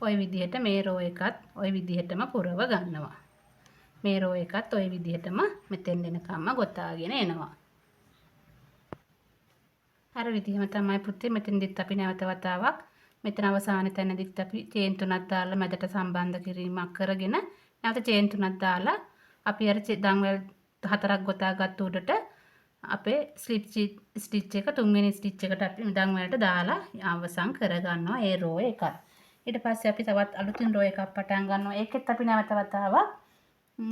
Speaker 1: ওই විදිහට මේ රෝ එකත් ওই විදිහටම පුරව ගන්නවා. මේ රෝ එකත් ওই විදිහටම මෙතෙන් එනකම්ම ගොතාගෙන එනවා. අර විදිහම තමයි පුතේ මෙතෙන්දිත් අපි නැවත වතාවක් මෙතන අවසාන තැනදිත් අපි චේන් 3ක් දාලා මැදට සම්බන්ධ කිරීමක් කරගෙන නැවත චේන් 3ක් දාලා අපි අර දම්වැල් 4ක් ගොතාගත් උඩට අපේ ස්ලිප් ස්ටිච් එක තුන්වෙනි ස්ටිච් එකට අපි දම්වැලට දාලා අවසන් කරගන්නවා ඒ රෝ එකත්. ඊට පස්සේ අපි තවත් අලුතින් රෝ එකක් පටන් ගන්නවා. ඒකෙත් අපි නැවත වතාවක්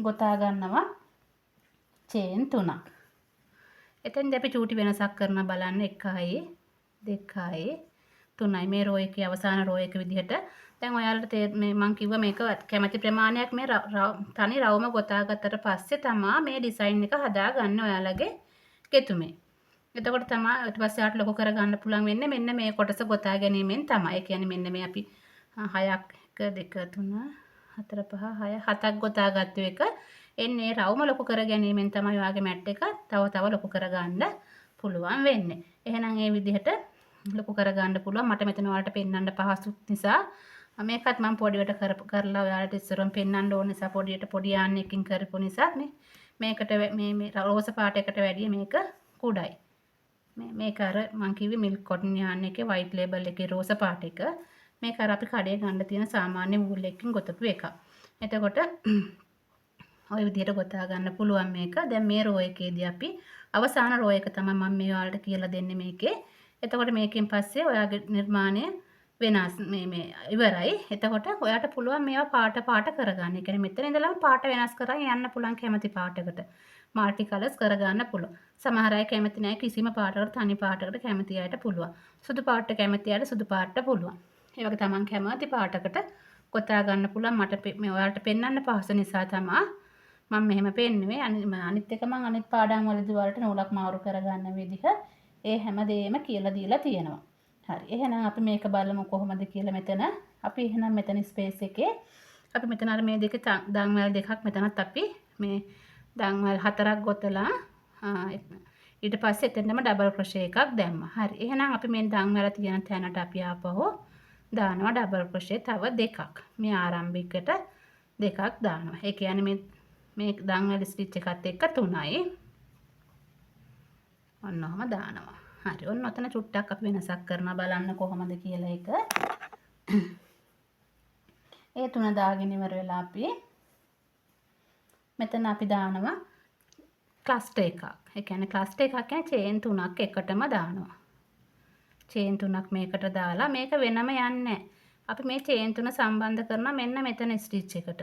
Speaker 1: ගොතා ගන්නවා චේන් 3ක්. එතෙන්දී අපි චූටි වෙනසක් කරන බලන්න 1යි 2යි 3යි මේ රෝ එකේ අවසාන රෝ එක විදිහට. දැන් ඔයාලට මේ මම කිව්වා මේක කැමති ප්‍රමාණයක් මේ තනි රවුම ගොතා ගත්තට පස්සේ තමයි මේ ඩිසයින් එක හදාගන්න ඔයාලගේ ගෙතුමේ. එතකොට තමයි ඊට පස්සේ ආට ලොකු කරගන්න පුළුවන් වෙන්නේ මෙන්න මේ කොටස ගොතා ගැනීමෙන් තමයි. ඒ කියන්නේ මෙන්න මේ අපි 6ක් 1 2 3 4 5 6 7ක් ගොතාගත්තු එක එන්නේ රවුම ලොකු කර ගැනීමෙන් තමයි ඔයාගේ මැට් එක තව ලොකු කරගන්න පුළුවන් වෙන්නේ. එහෙනම් මේ විදිහට ලොකු කරගන්න පුළුවන්. මට මෙතන ඔයාලට පෙන්වන්න පහසු නිසා මේකත් මම පොඩියට කරලා ඔයාලට ඉස්සරහම පෙන්වන්න ඕන නිසා පොඩි ආන්නයකින් කරපු නිසා මේකට මේ රෝස පාටයකට වැඩිය මේක කුඩයි. මේක අර මම කිව්වේ මිල්ක් කොටන් යාන් එකේ white label එකේ රෝස පාට එක. මේක අර අපි කඩේ ගන්න තියෙන සාමාන්‍ය වූල් එකකින් ගොතපු එක. එතකොට ඔය විදිහට ගොතා ගන්න පුළුවන් මේක. දැන් මේ රෝ එකේදී අපි අවසාන රෝ එක තමයි මම මේ ඔයාලට කියලා දෙන්නේ මේකේ. එතකොට මේකෙන් පස්සේ ඔයාගේ නිර්මාණය වෙනස් මේ ඉවරයි. එතකොට ඔයාට පුළුවන් මේවා පාට කරගන්න. ඒ කියන්නේ මෙතන ඉඳලම පාට වෙනස් කරන් යන්න පුළුවන් කැමති පාටකට. মাল্টি කලර්ස් කරගන්න පුළුවන්. සමහර අය කැමති නැහැ කිසිම පාටකට තනි පාටකට කැමති අයට පුළුවන්. සුදු පාට කැමති අයට සුදු පාට පුළුවන්. ඒ වගේ තමන් කැමති පාටකට ගොතා ගන්න පුළුවන්. මට මේ ඔයාලට පෙන්වන්න පහසු නිසා තමයි මම මෙහෙම පෙන්නුවේ. අනිත් එක මම අනිත් පාඩම් වලදී වලට නූලක් මාරු කරගන්න විදිහ ඒ හැමදේම කියලා දීලා තියෙනවා. හරි. එහෙනම් අපි මේක බලමු කොහොමද කියලා මෙතන. අපි එහෙනම් මෙතන ස්පේස් එකේ අපි මෙතන අර මේ දෙක දන්වැල් දෙකක් මෙතනත් අපි මේ දන්වැල් 4ක් ගොතලා ඊට පස්සේ එතනම ඩබල් ක්‍රොෂේ එකක් දැම්මා. හරි. එහෙනම් අපි මේ දන්වැල තියෙන තැනට අපි ආපහු දානවා ඩබල් ක්‍රොෂේ තව දෙකක්. මේ ආරම්භිකට දෙකක් දානවා. ඒ කියන්නේ මේ දන්වැල් ස්ටිච් එකත් එක්ක 3යි. ඔන්න ඔහම දානවා. හරි. ඔන්න ඔතන චුට්ටක් අපි වෙනසක් කරනවා බලන්න කොහොමද කියලා එක. ඒ 3 දාගෙන ඉවර වෙලා අපි මෙතන අපි දානවා ක්ලස්ටර් එකක්. ඒ කියන්නේ ක්ලස්ටර් එකක් කියන්නේ චේන් 3ක් එකටම දානවා. චේන් 3ක් මේකට දාලා මේක වෙනම යන්නේ අපි මේ චේන් 3 සම්බන්ධ කරනවා මෙන්න මෙතන ස්ටිච් එකට.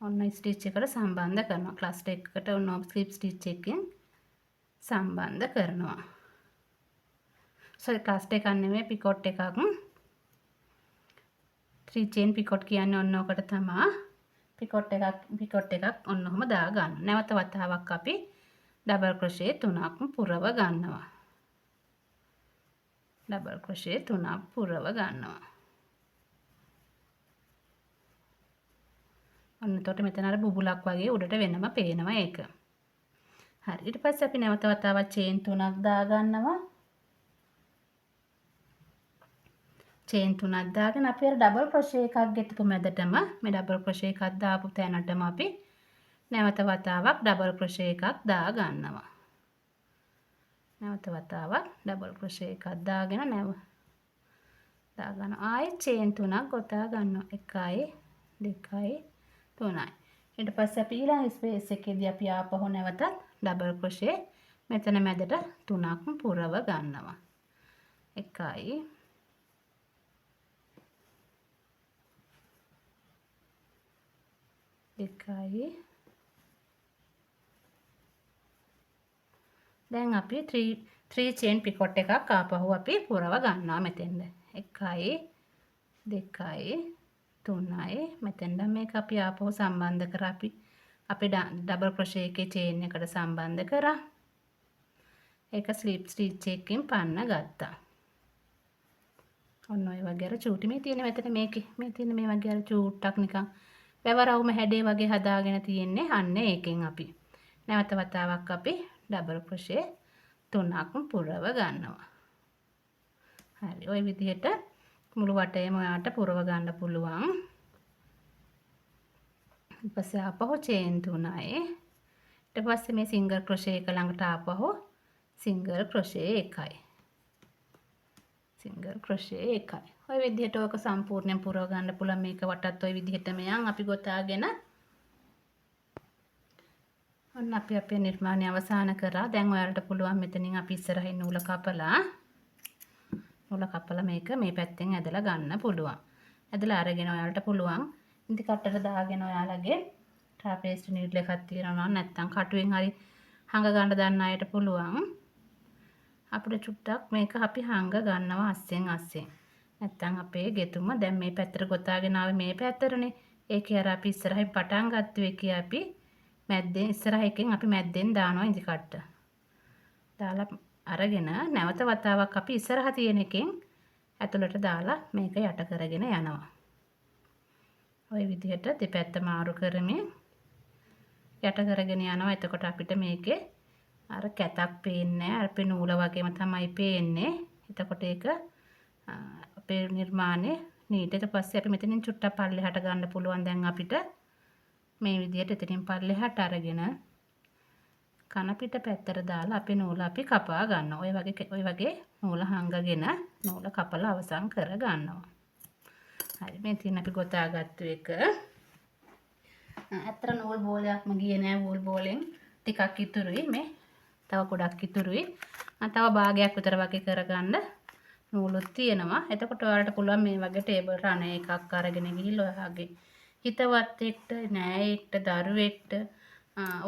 Speaker 1: ඔන්න ස්ටිච් එකට සම්බන්ධ කරනවා. ක්ලස්ටර් එකකට ඔන්න ස්ලිප් ස්ටිච් එකකින් සම්බන්ධ කරනවා. ක්ලස්ටර් එකක් නෙමෙයි පිකොට් එකක්. 3 චේන් පිකොට් කියන්නේ ඔන්න ඔකට තමයි. පිකොට් එකක් ඔන්න ඔහම දා ගන්න. නැවත වතාවක් අපි ඩබල් ක්‍රොෂේ 3ක් පුරව ගන්නවා. ඩබල් ක්‍රොෂේ 3ක් පුරව ගන්නවා. ඔන්න එතකොට මෙතන අර බුබුලක් වගේ උඩට වෙනම පේනවා ඒක. හරි. ඊට පස්සේ අපි නැවත වතාවක් චේන් 3ක් දා ගන්නවා. චේන් 3ක් දාගෙන අපි අර ඩබල් ක්‍රොෂේ එකක් ගෙතපු මැදටම මේ ඩබල් ක්‍රොෂේ එකක් දාපු තැනටම අපි නැවත වතාවක් ඩබල් ක්‍රොෂේ එකක් දා ගන්නවා. නැවත වතාවක් ඩබල් ක්‍රොෂේ එකක් දාගෙන දා ගන්න. ආයෙත් චේන් 3ක් ගොතා ගන්නවා. 1යි 2යි 3යි. ඊට පස්සේ අපි ඊළඟ ස්පේස් එකේදී අපි ආපහු නැවතත් ඩබල් ක්‍රොෂේ මෙතන මැදට 3ක් පුරව ගන්නවා. 1යි 2යි දැන් අපි 3 චේන් පිකොට් එකක් ආපහු අපි පුරව ගන්නවා මෙතෙන්ද 1යි 2යි 3යි මෙතෙන්ද මේක අපි ආපහු සම්බන්ධ කරා අපි ඩබල් ක්‍රොෂේ එකේ චේන් එකට සම්බන්ධ කරා ඒක ස්ලිප් ස්ටිච් එකකින් පන්න ගත්තා. ඔන්න ඔය වගේ අර චූටි මේ තියෙන මෙතන මේ තියෙන මේ වගේ අර චූට්ටක් නිකන් වැවරවුම හැඩේ වගේ හදාගෙන තියෙන්නේ අන්න ඒකෙන් අපි නැවත වතාවක් අපි ඩබල් ක්‍රොෂේ 3ක් පුරව ගන්නවා. හරි. ওই විදිහට මුළු වටේම ඔයාට පුරව ගන්න පුළුවන්. ඊට පස්සේ ආපහු චේන් 3යි. ඊට පස්සේ මේ සිංගල් ක්‍රොෂේ එක ළඟට ආපහු සිංගල් ක්‍රොෂේ එකයි. සිංගල් ක්‍රොෂේ එකයි. ওই විදිහට ඔක සම්පූර්ණයෙන් පුරව ගන්න පුළුවන් මේක වටත් ওই විදිහටම යන් අපි ගොතාගෙන ඔන්න අපි අපේ නිර්මාණය අවසන් කරා. දැන් ඔයාලට පුළුවන් මෙතනින් අපි ඉස්සරහින් නූල කපලා මේක මේ පැත්තෙන් ඇදලා ගන්න පුළුවන්. ඇදලා අරගෙන ඔයාලට පුළුවන් ඉදි කටට දාගෙන ඔයාලගේ ට්‍රාපේස්ට් නීඩල් එකක් තියෙනවා නැත්නම් කටුවෙන් හරි හංග ගන්න දන්න අයට පුළුවන්. අපිට චුට්ටක් මේක අපි හංග ගන්නවා අස්සෙන් අස්සෙන්. නැත්තම් අපේ ගෙතුම දැන් මේ පැත්තට ගොතාගෙන ආවේ මේ පැත්තටනේ. ඒකේ අර අපි ඉස්සරහින් පටන් ගත්ත එකේ අපි මැද්දෙන් ඉස්සරහ එකෙන් අපි මැද්දෙන් දානවා ඉදි කට්ට. දාලා අරගෙන නැවත වතාවක් අපි ඉස්සරහ තියෙන එකෙන් ඇතුළට දාලා මේක යට කරගෙන යනවා. ওই විදිහට දෙපැත්ත මාරු කරමින් යට කරගෙන යනවා. එතකොට අපිට මේකේ අර කැතක් පේන්නේ නැහැ. අර අපේ නූල වගේම තමයි පේන්නේ. එතකොට ඒක අපේ නිර්මාණය නීට. ඊට පස්සේ අපි මෙතනින් චුට්ටක් පල්ලෙහාට ගන්න පුළුවන්. දැන් අපිට මේ විදිහට එතනින් පල්ලෙහාට අරගෙන කන පිට පැත්තට දාලා අපේ නූල අපි කපා ගන්නවා. ඔය වගේ නූල හංගගෙන නූල කපලා අවසන් කර ගන්නවා. හරි මේ තියෙන අපි ගොතාගත්තු එක. අතර නූල් බෝලයක්ම ගියේ නෑ. වූල් බෝලෙන් ටිකක් ඉතුරුයි. මේ තව ගොඩක් ඉතුරුයි. තව භාගයක් විතර වගේ කරගන්න නූලුත් තියෙනවා. එතකොට ඔයාලට පුළුවන් මේ වගේ ටේබල් රණ එකක් අරගෙන ගිහිල්ලා ඔයාගේ හිතවත් එක්ට නෑයෙක්ට දරුවෙක්ට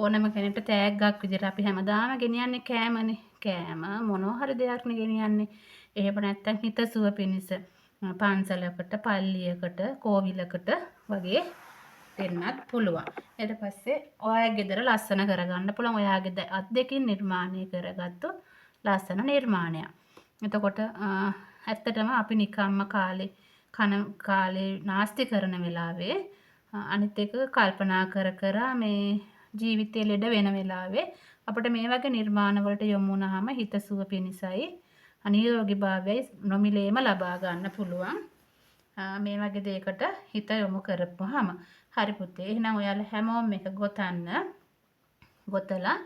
Speaker 1: ඕනම කෙනෙක්ට තෑග්ගක් විදිහට අපි හැමදාම ගෙනියන්නේ කෑමනේ. කෑම මොනවා හරි දෙයක්නේ ගෙනියන්නේ. එහෙම නැත්නම් හිතසුව පිණිස පන්සලකට, පල්ලියකට, කෝවිලකට වගේ දෙන්නත් පුළුවන්. ඊට පස්සේ ඔයාගේ ගෙදර ලස්සන කරගන්න පුළුවන්. ඔයාගේ අත් දෙකින් නිර්මාණය කරගත්තු ලස්සන නිර්මාණයක්. එතකොට ඇත්තටම අපි නිකම්ම කාලේ නාස්ති කරන වෙලාවේ අනිත් එක කල්පනා කර මේ ජීවිතේ ලෙඩ වෙන වෙලාවේ අපිට මේ වගේ නිර්මාණ වලට යොමු වුණාම හිතසුව පිණිසයි නිරෝගීභාවයයි නොමිලේම ලබා ගන්න පුළුවන්. මේ වගේ දෙයකට හිත යොමු කරපුවාම හරි පුතේ. එහෙනම් ඔයාලා හැමෝම මේක ගොතලා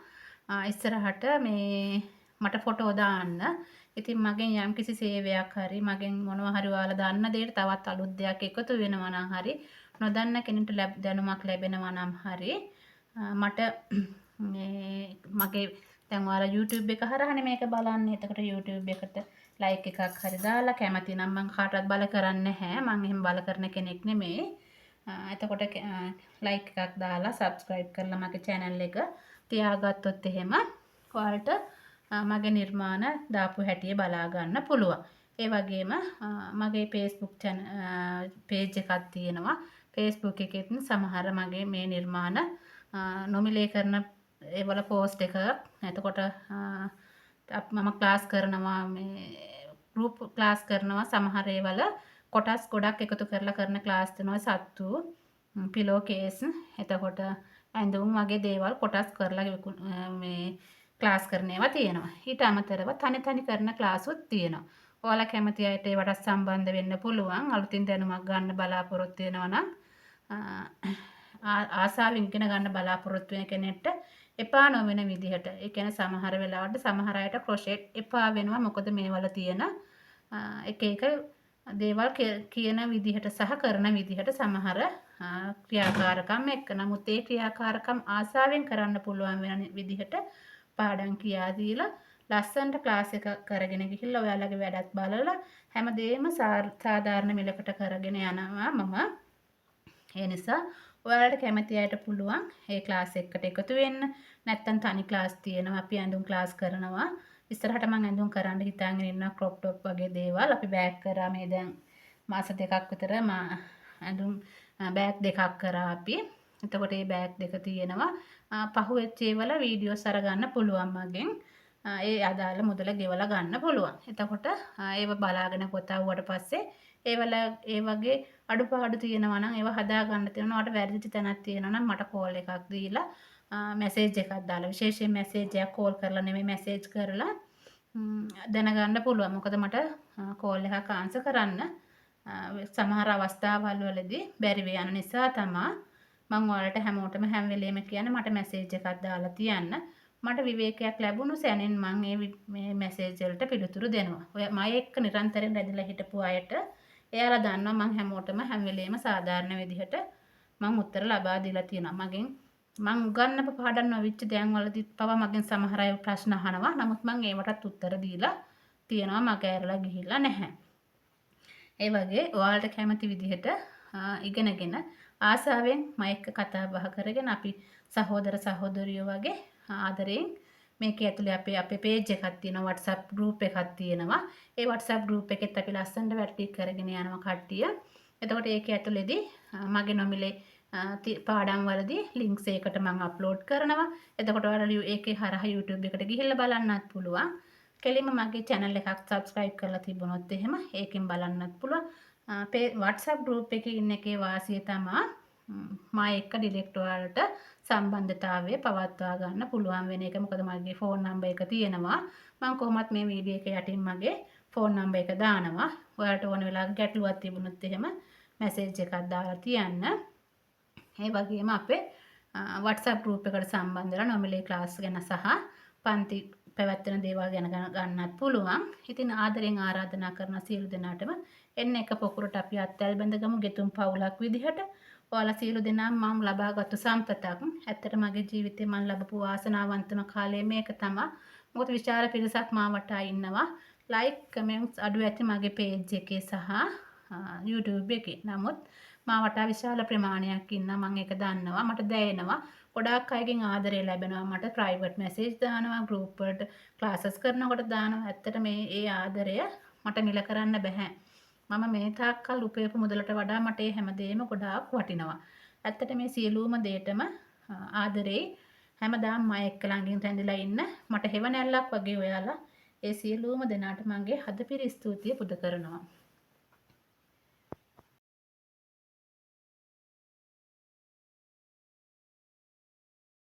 Speaker 1: ඉස්සරහට මේ මට ෆොටෝ දාන්න. ඉතින් මගෙන් යම්කිසි සේවයක් හරි මගෙන් මොනවා හරි ඔයාලා දන්න දෙයට තවත් අලුත් දෙයක් එකතු වෙනවා නම් හරි නොදන්න කෙනෙකුට දැනුමක් ලැබෙනවා නම් හරි මට මගේ දැන් ඔයාලා YouTube එක හරහානේ මේක බලන්නේ. එතකොට YouTube එකට ලයික් එකක් හරි දාලා කැමති නම් මම කාටවත් බල කරන්නේ නැහැ. මම එහෙම බල කරන කෙනෙක් නෙමෙයි. එතකොට ලයික් එකක් දාලා subscribe කරලා මගේ channel එක තියාගත්තොත් එහෙම ඔයාලට මගේ නිර්මාණ දාපු හැටිය බලා ගන්න පුළුවන්. ඒ වගේම මගේ Facebook page එකක් තියෙනවා. Facebook එකෙත් සමහර මගේ මේ නිර්මාණ නොමිලේ කරන ඒවල පෝස්ට් එකක්. එතකොට මම ක්ලාස් කරනවා මේ ගෲප් ක්ලාස් කරනවා. සමහර ඒවල කොටස් ගොඩක් එකතු කරලා කරන ක්ලාස් දෙනවා. සත්තු, පිලෝ කේස්, එතකොට ඇඳුම් වගේ දේවල් කොටස් කරලා මේ ක්ලාස් කරන ඒවා තියෙනවා. ඊට අමතරව තනි කරන ක්ලාසුත් තියෙනවා. ඔයාලා කැමති අයට ඒවට සම්බන්ධ වෙන්න පුළුවන්. අලුතින් දැනුමක් ගන්න බලාපොරොත්තු වෙනවා නම් ආසාවෙන් ඉගෙන ගන්න බලාපොරොත්තු වෙන කෙනෙක්ට එපා නොවන විදිහට. ඒ කියන්නේ සමහර වෙලාවට සමහර අයට ක්‍රොෂෙට් එපා වෙනවා. මොකද මේවල තියෙන එක දේවල් කියන විදිහට සහ කරන විදිහට සමහර ක්‍රියාකාරකම් එක්ක. නමුත් ඒ ක්‍රියාකාරකම් ආසාවෙන් කරන්න පුළුවන් වෙන විදිහට පාඩම් කියා දීලා ලස්සනට ක්ලාස් එක කරගෙන ගිහිල්ලා ඔයාලගේ වැඩත් බලලා හැමදේම සාධාරණ මිලකට කරගෙන යනවා මම. ඒ නිසා ඔයාලට කැමති අයට පුළුවන් ඒ ක්ලාස් එකකට එකතු වෙන්න. නැත්තම් තනි ක්ලාස් තියෙනවා. අපි ඇඳුම් ක්ලාස් කරනවා. ඉස්සරහට මම ඇඳුම් කරන්න හිතාගෙන ඉන්නවා ක්‍රොප් টොප් වගේ දේවල්. අපි බෑග් කරා මේ දැන් මාස දෙකක් විතර ඇඳුම් බෑග් දෙකක් කරා අපි. එතකොට මේ බෑග් දෙක තියෙනවා. පහුවෙච්ච ඒවල වීඩියෝස් අරගන්න පුළුවන් මගෙන්. ඒ අදාළ මුදල ගෙවලා ගන්න පුළුවන්. එතකොට ඒව බලාගෙන පොතවුවට පස්සේ ඒ වගේ අඩුපාඩු තියෙනවා නම් ඒව හදා ගන්න තියෙනවා. ඔයාලට වැරදිච්ච තැනක් තියෙනවා නම් මට කෝල් එකක් දීලා මැසේජ් එකක් දාලා විශේෂයෙන් මැසේජ් එකක් කෝල් කරලා නෙමෙයි මැසේජ් කරලා දැනගන්න පුළුවන්. මොකද මට කෝල් එකක් ආන්සර් කරන්න සමහර අවස්ථාවල් වලදී බැරි වෙන නිසා තමයි මම ඔයාලට හැමෝටම හැම වෙලේම කියන්නේ මට මැසේජ් එකක් දාලා තියන්න. මට විවේකයක් ලැබුණු සැනින් මම මේ මැසේජ් වලට පිළිතුරු දෙනවා. ඔය මම එක්ක නිරන්තරයෙන් රැඳිලා හිටපු අයට එයාලා දන්නවා මම හැමෝටම හැම වෙලේම සාධාරණ විදිහට මම උත්තර ලබා දීලා තියෙනවා. මම උගන්වපු පාඩම් නොවිච්ච දැන් වලදීත් පවා මගෙන් සමහර අය ප්‍රශ්න අහනවා. නමුත් මම ඒවටත් උත්තර දීලා තියෙනවා. මග ඇරලා ගිහිල්ලා නැහැ. ඒ වගේ ඔයාලට කැමති විදිහට ඉගෙනගෙන ආසාවෙන් මම එක්ක කතා බහ කරගෙන අපි සහෝදර සහෝදරියෝ වගේ ආදරයෙන් මේකේ ඇතුලේ අපේ page එකක් තියෙනවා, WhatsApp group එකක් තියෙනවා. ඒ WhatsApp group එකෙත් අපි ලස්සනට වැටි කරගෙන යනවා කට්ටිය. එතකොට ඒකේ ඇතුලේදී මගේ නොමිලේ පාඩම් වලදී links ඒකට මම upload කරනවා. එතකොට ඔයාලා ඒකේ හරහා YouTube එකට ගිහිල්ලා බලන්නත් පුළුවන්. කෙලින්ම මගේ channel එකක් subscribe කරලා තිබුණොත් එහෙම ඒකෙන් බලන්නත් පුළුවන්. WhatsApp group එකේ ඉන්න එකේ වාසිය තමයි මා එක්ක ඩිරෙක්ට් ඔයාලට සම්බන්ධතාවය පවත්වා ගන්න පුළුවන් වෙන එක. මොකද මගේ ෆෝන් නම්බර් එක තියෙනවා. මම කොහොමත් මේ වීඩියෝ එක යටින් මගේ ෆෝන් නම්බර් එක දානවා. ඔයාලට ඕන වෙලාවක ගැටලුවක් තිබුණොත් එහෙම මැසේජ් එකක් දාලා තියන්න. ඒ වගේම අපේ WhatsApp group එකට සම්බන්ධ වෙලා නොමිලේ ක්ලාස් ගැන සහ පන්ති පැවැත්වෙන දේවල් ගැන ගන්නත් පුළුවන්. ඉතින් ආදරෙන් ආරාධනා කරන සියලු දෙනාටම එන්න එක පොකුරට අපි අත්වැල් බැඳගමු ගෙතුම් පවුලක් විදිහට. ඔයාලා සියලු දෙනාම මම ලබාගත්තු සම්පතක්. ඇත්තට මගේ ජීවිතේ මම ලැබපු වාසනාවන්තම කාලය මේක තමයි. මොකද විශාල පිරිසක් මා වටා ඉන්නවා. ලයික් කමෙන්ට්ස් අඩු ඇති මගේ page එකේ සහ YouTube එකේ. නමුත් මා වටා විශාල ප්‍රමාණයක් ඉන්නවා. මම ඒක දන්නවා. මට දැනෙනවා. ගොඩාක් අයගෙන් ආදරය ලැබෙනවා. මට ප්‍රයිවට් මැසේජ් දානවා, group වලට ක්ලාසස් කරනකොට දානවා. ඇත්තට මේ ඒ ආදරය මට මිල කරන්න බෑ. මම මේ තාක්කල් උපයපු මුදලට වඩා මට මේ හැමදේම ගොඩාක් වටිනවා. ඇත්තට මේ සියලුම දේටම ආදරේ හැමදාම මම එක්ක ළඟින් රැඳිලා ඉන්න මට හෙවණැල්ලක් වගේ ඔයාලා ඒ සියලුම දෙනාට මගේ හදපිරි ස්තුතිය පුද කරනවා.